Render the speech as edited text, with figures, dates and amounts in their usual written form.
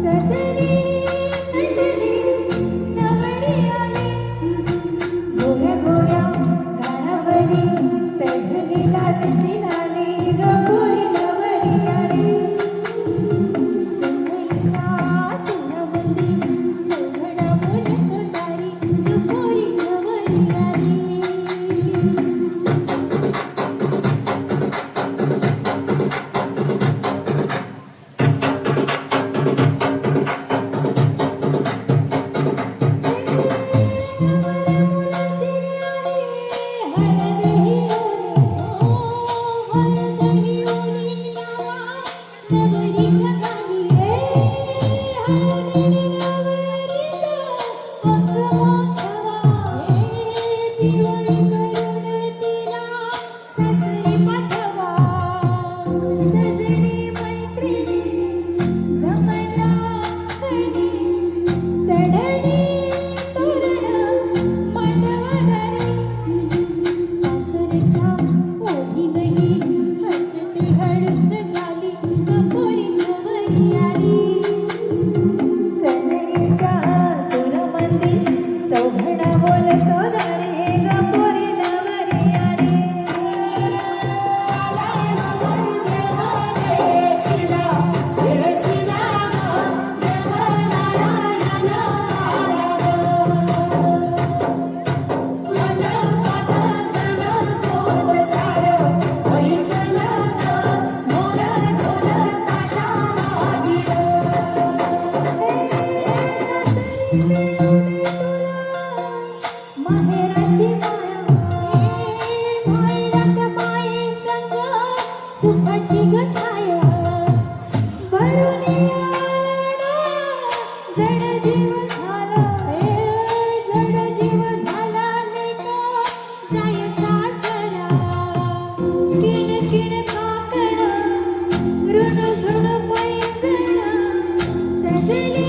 सजनी नटली नवरी आली गोऱ्या गोऱ्या घाणावरी चढली लाजची लाली ग पोरी नवरी आली सनईच्या सुनामंदी चौघडा बोलत तारी ग पोरी नवरी आली चौघडा बोलतो दारे ग पोरी नवरी आली माहेराची माया माहेराच्या माये संग सुखाची ग छाया भरून आला जड जीव झाला जड जीव झाला नेतो जाय सासरा किण किण काकड ऋण झुण पैंजण सजली